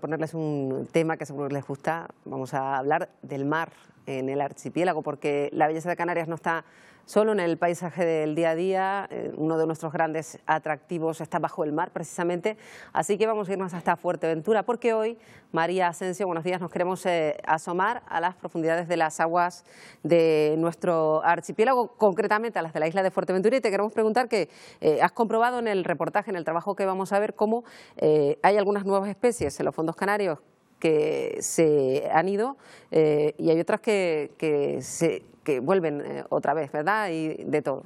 Ponerles un tema que seguro que les gusta. Vamos a hablar del mar en el archipiélago, porque la belleza de Canarias no está solo en el paisaje del día a día. Uno de nuestros grandes atractivos está bajo el mar, precisamente. Así que vamos a irnos hasta Fuerteventura, porque hoy, María Asensio, buenos días, nos queremos asomar a las profundidades de las aguas de nuestro archipiélago, concretamente a las de la isla de Fuerteventura, y te queremos preguntar que has comprobado en el reportaje, en el trabajo que vamos a ver, cómo hay algunas nuevas especies en los fondos canarios que se han ido y hay otras que vuelven otra vez, ¿verdad? Y de todo.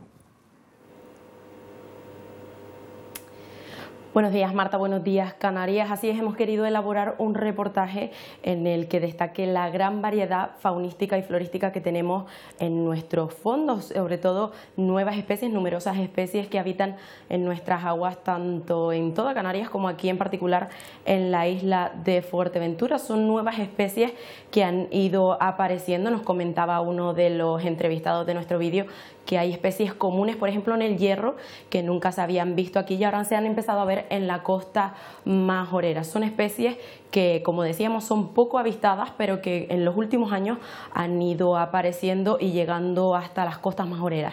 Buenos días, Marta. Buenos días, Canarias. Así es, hemos querido elaborar un reportaje en el que destaque la gran variedad faunística y florística que tenemos en nuestros fondos, sobre todo nuevas especies, numerosas especies que habitan en nuestras aguas, tanto en toda Canarias como aquí en particular en la isla de Fuerteventura. Son nuevas especies que han ido apareciendo. Nos comentaba uno de los entrevistados de nuestro vídeo que hay especies comunes, por ejemplo en el hierro, que nunca se habían visto aquí y ahora se han empezado a ver en la costa majorera. Son especies que, como decíamos, son poco avistadas, pero que en los últimos años han ido apareciendo y llegando hasta las costas majoreras.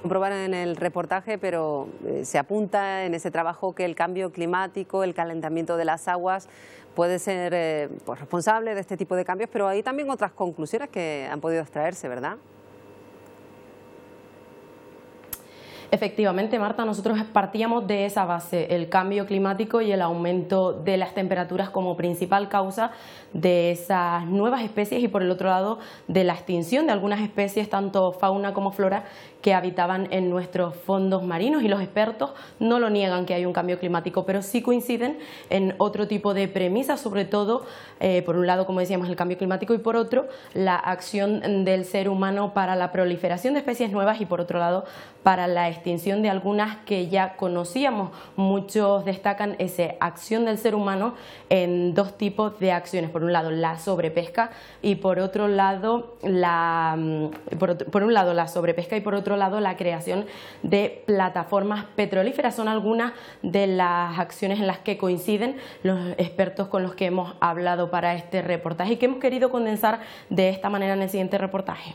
Comprobar en el reportaje, pero se apunta en ese trabajo que el cambio climático, el calentamiento de las aguas puede ser pues, responsable de este tipo de cambios, pero hay también otras conclusiones que han podido extraerse, ¿verdad? Efectivamente, Marta, nosotros partíamos de esa base, el cambio climático y el aumento de las temperaturas como principal causa de esas nuevas especies y por el otro lado de la extinción de algunas especies, tanto fauna como flora, que habitaban en nuestros fondos marinos, y los expertos no lo niegan que hay un cambio climático, pero sí coinciden en otro tipo de premisas, sobre todo, por un lado, como decíamos, el cambio climático y por otro, la acción del ser humano para la proliferación de especies nuevas y por otro lado, para la extinción de algunas que ya conocíamos. Muchos destacan esa acción del ser humano en dos tipos de acciones, por un lado la sobrepesca y por otro lado la sobrepesca y por otro lado la creación de plataformas petrolíferas. Son algunas de las acciones en las que coinciden los expertos con los que hemos hablado para este reportaje y que hemos querido condensar de esta manera en el siguiente reportaje.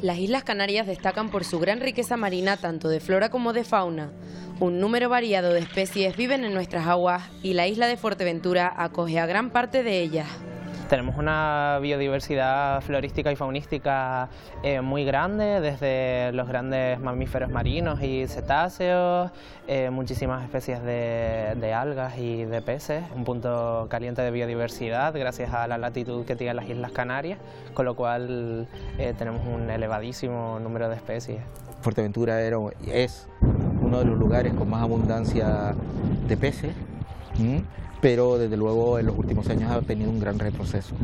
Las Islas Canarias destacan por su gran riqueza marina, tanto de flora como de fauna. Un número variado de especies viven en nuestras aguas y la isla de Fuerteventura acoge a gran parte de ellas. Tenemos una biodiversidad florística y faunística muy grande, desde los grandes mamíferos marinos y cetáceos, muchísimas especies de algas y de peces, un punto caliente de biodiversidad gracias a la latitud que tienen las Islas Canarias, con lo cual tenemos un elevadísimo número de especies. Fuerteventura es uno de los lugares con más abundancia de peces, pero desde luego en los últimos años ha tenido un gran retroceso.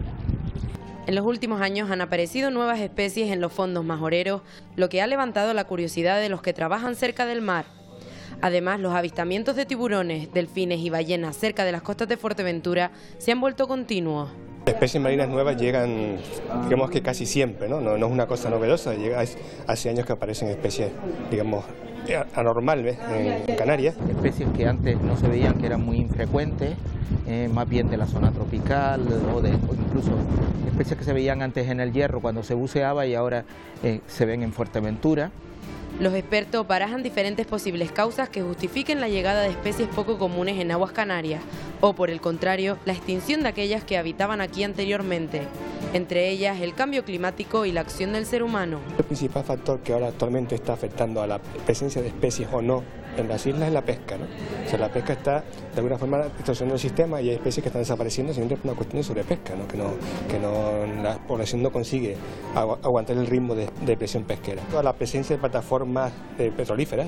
En los últimos años han aparecido nuevas especies en los fondos majoreros, lo que ha levantado la curiosidad de los que trabajan cerca del mar. Además, los avistamientos de tiburones, delfines y ballenas cerca de las costas de Fuerteventura se han vuelto continuos. Especies marinas nuevas llegan, digamos que casi siempre, ¿no? No es una cosa novedosa, hace años que aparecen especies, digamos, anormales en Canarias. Especies que antes no se veían, que eran muy infrecuentes, más bien de la zona tropical, o incluso especies que se veían antes en el hierro cuando se buceaba y ahora se ven en Fuerteventura. Los expertos barajan diferentes posibles causas que justifiquen la llegada de especies poco comunes en aguas canarias, o por el contrario, la extinción de aquellas que habitaban aquí anteriormente, entre ellas el cambio climático y la acción del ser humano. El principal factor que ahora actualmente está afectando a la presencia de especies o no en las islas es la pesca, ¿no? O sea, la pesca está de alguna forma distorsionando el sistema y hay especies que están desapareciendo simplemente por una cuestión de sobrepesca, ¿no? Que la población no consigue aguantar el ritmo de presión pesquera. Toda la presencia de plataformas petrolíferas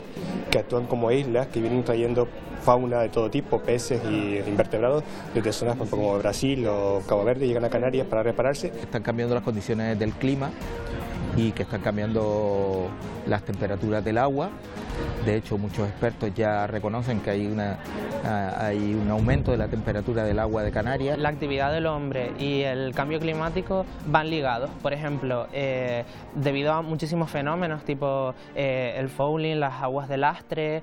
que actúan como islas, que vienen trayendo fauna de todo tipo, peces y invertebrados desde zonas como Brasil o Cabo Verde, llegan a Canarias para repararse. Están cambiando las condiciones del clima y que están cambiando las temperaturas del agua De hecho, muchos expertos ya reconocen que hay un aumento de la temperatura del agua de Canarias. La actividad del hombre y el cambio climático van ligados. Por ejemplo, debido a muchísimos fenómenos tipo el fouling, las aguas de lastre,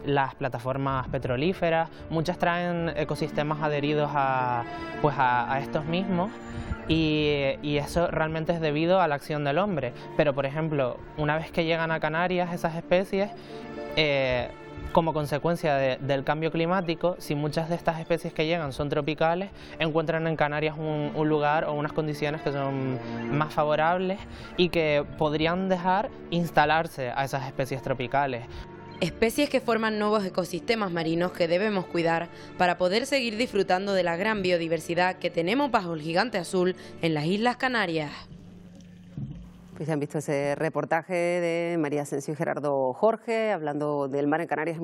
las plataformas petrolíferas, muchas traen ecosistemas adheridos a estos mismos. Y eso realmente es debido a la acción del hombre. Pero, por ejemplo, una vez que llegan a Canarias esas especies, como consecuencia del cambio climático, si muchas de estas especies que llegan son tropicales, encuentran en Canarias un lugar o unas condiciones que son más favorables y que podrían dejar instalarse a esas especies tropicales. Especies que forman nuevos ecosistemas marinos que debemos cuidar para poder seguir disfrutando de la gran biodiversidad que tenemos bajo el gigante azul en las Islas Canarias. Pues ya han visto ese reportaje de María Asensio y Gerardo Jorge, hablando del mar en Canarias,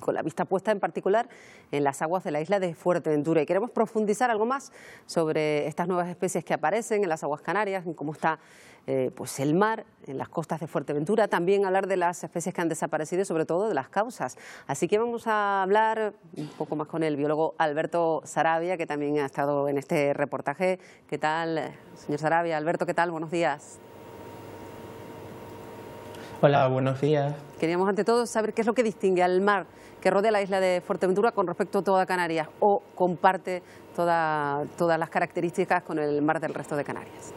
con la vista puesta en particular en las aguas de la isla de Fuerteventura. Y queremos profundizar algo más sobre estas nuevas especies que aparecen en las aguas canarias, en cómo está pues el mar en las costas de Fuerteventura, también hablar de las especies que han desaparecido y sobre todo de las causas. Así que vamos a hablar un poco más con el biólogo Alberto Sarabia, que también ha estado en este reportaje. ¿Qué tal, señor Sarabia? Alberto, ¿qué tal? Buenos días. Hola, buenos días. Queríamos ante todo saber qué es lo que distingue al mar que rodea la isla de Fuerteventura con respecto a toda Canarias, o comparte todas las características con el mar del resto de Canarias.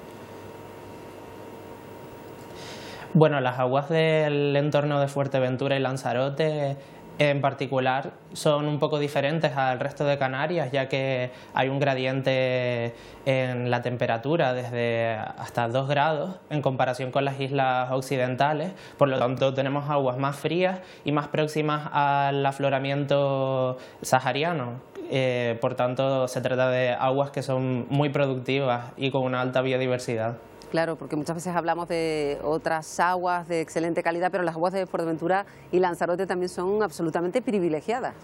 Bueno, las aguas del entorno de Fuerteventura y Lanzarote en particular son un poco diferentes al resto de Canarias, ya que hay un gradiente en la temperatura desde hasta 2 grados en comparación con las islas occidentales. Por lo tanto, tenemos aguas más frías y más próximas al afloramiento sahariano. Por tanto, se trata de aguas que son muy productivas y con una alta biodiversidad. Claro, porque muchas veces hablamos de otras aguas de excelente calidad, pero las aguas de Fuerteventura y Lanzarote también son absolutamente privilegiadas.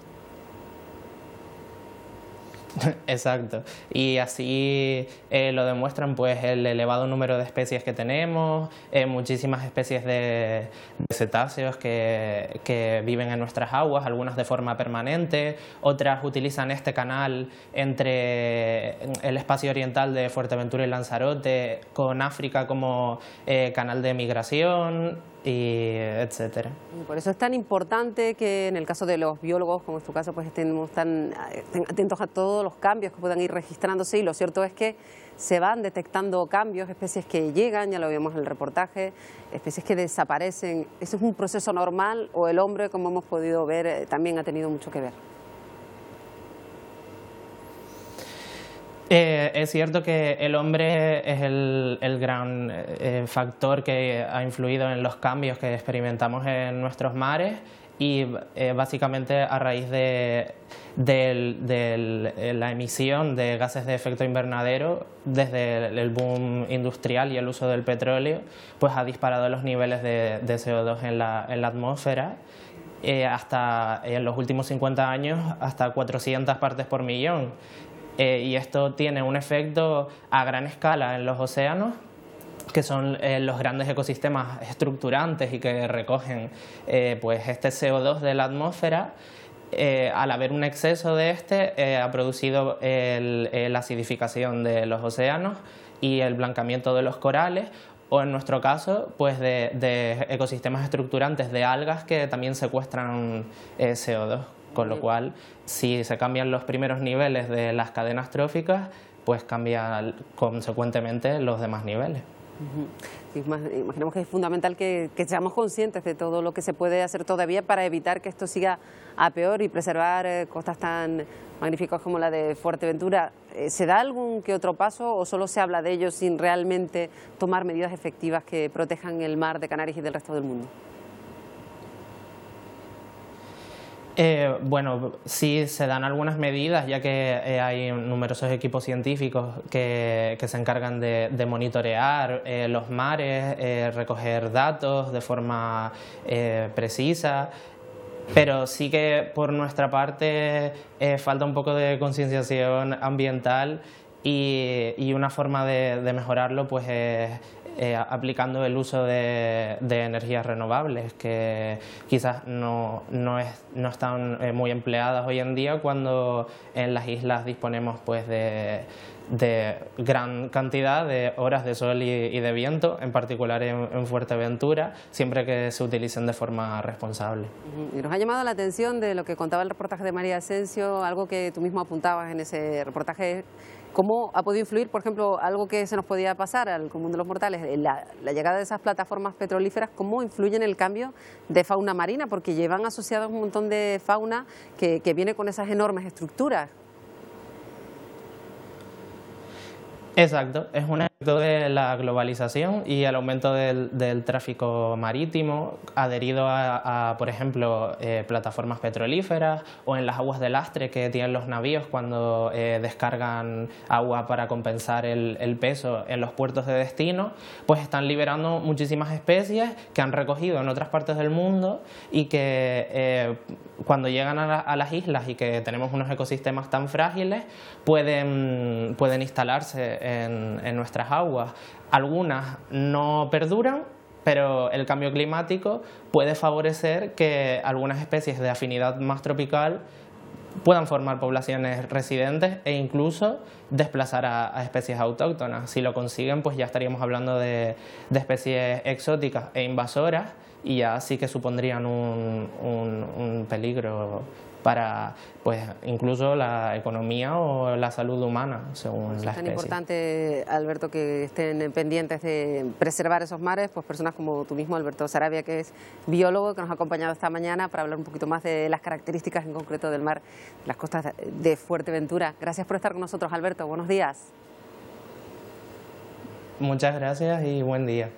Exacto, y así lo demuestran pues el elevado número de especies que tenemos, muchísimas especies de cetáceos que viven en nuestras aguas, algunas de forma permanente, otras utilizan este canal entre el espacio oriental de Fuerteventura y Lanzarote con África como canal de migración, y etcétera. Por eso es tan importante que en el caso de los biólogos, como es tu caso, pues estemos tan atentos a todos los cambios que puedan ir registrándose, y lo cierto es que se van detectando cambios, especies que llegan, ya lo vimos en el reportaje, especies que desaparecen. ¿Eso es un proceso normal o el hombre, como hemos podido ver, también ha tenido mucho que ver? Es cierto que el hombre es el gran factor que ha influido en los cambios que experimentamos en nuestros mares, y básicamente a raíz de la emisión de gases de efecto invernadero desde el boom industrial y el uso del petróleo, pues ha disparado los niveles de CO2 en la atmósfera. Hasta en los últimos 50 años hasta 400 partes por millón. Y esto tiene un efecto a gran escala en los océanos, que son los grandes ecosistemas estructurantes y que recogen pues este CO2 de la atmósfera. Al haber un exceso de ha producido la acidificación de los océanos y el blancamiento de los corales, o en nuestro caso pues de ecosistemas estructurantes de algas que también secuestran CO2. Con lo cual, si se cambian los primeros niveles de las cadenas tróficas, pues cambian consecuentemente los demás niveles. Imaginemos que es fundamental que seamos conscientes de todo lo que se puede hacer todavía para evitar que esto siga a peor y preservar costas tan magníficas como la de Fuerteventura. ¿Se da algún que otro paso o solo se habla de ello sin realmente tomar medidas efectivas que protejan el mar de Canarias y del resto del mundo? Bueno, sí se dan algunas medidas, ya que hay numerosos equipos científicos que se encargan de monitorear los mares, recoger datos de forma precisa, pero sí que por nuestra parte falta un poco de concienciación ambiental. Y una forma de mejorarlo pues es aplicando el uso de energías renovables, que quizás no están muy empleadas hoy en día, cuando en las islas disponemos pues de gran cantidad de horas de sol y de viento, en particular en Fuerteventura, siempre que se utilicen de forma responsable. Y nos ha llamado la atención de lo que contaba el reportaje de María Asensio, algo que tú mismo apuntabas en ese reportaje. ¿Cómo ha podido influir, por ejemplo, algo que se nos podía pasar al común de los mortales, la llegada de esas plataformas petrolíferas? ¿Cómo influye en el cambio de fauna marina? Porque llevan asociados un montón de fauna que viene con esas enormes estructuras. Exacto, es un efecto de la globalización y el aumento del tráfico marítimo adherido a por ejemplo, plataformas petrolíferas o en las aguas de lastre que tienen los navíos cuando descargan agua para compensar el peso en los puertos de destino, pues están liberando muchísimas especies que han recogido en otras partes del mundo y que cuando llegan a las islas y que tenemos unos ecosistemas tan frágiles, pueden instalarse en nuestras aguas. Algunas no perduran, pero el cambio climático puede favorecer que algunas especies de afinidad más tropical puedan formar poblaciones residentes e incluso desplazar a especies autóctonas. Si lo consiguen, pues ya estaríamos hablando de especies exóticas e invasoras, y ya sí que supondrían un peligro para pues incluso la economía o la salud humana, según la especie. Es tan importante, Alberto, que estén pendientes de preservar esos mares, pues personas como tú mismo, Alberto Sarabia, que es biólogo, que nos ha acompañado esta mañana para hablar un poquito más de las características en concreto del mar, las costas de Fuerteventura. Gracias por estar con nosotros, Alberto. Buenos días. Muchas gracias y buen día.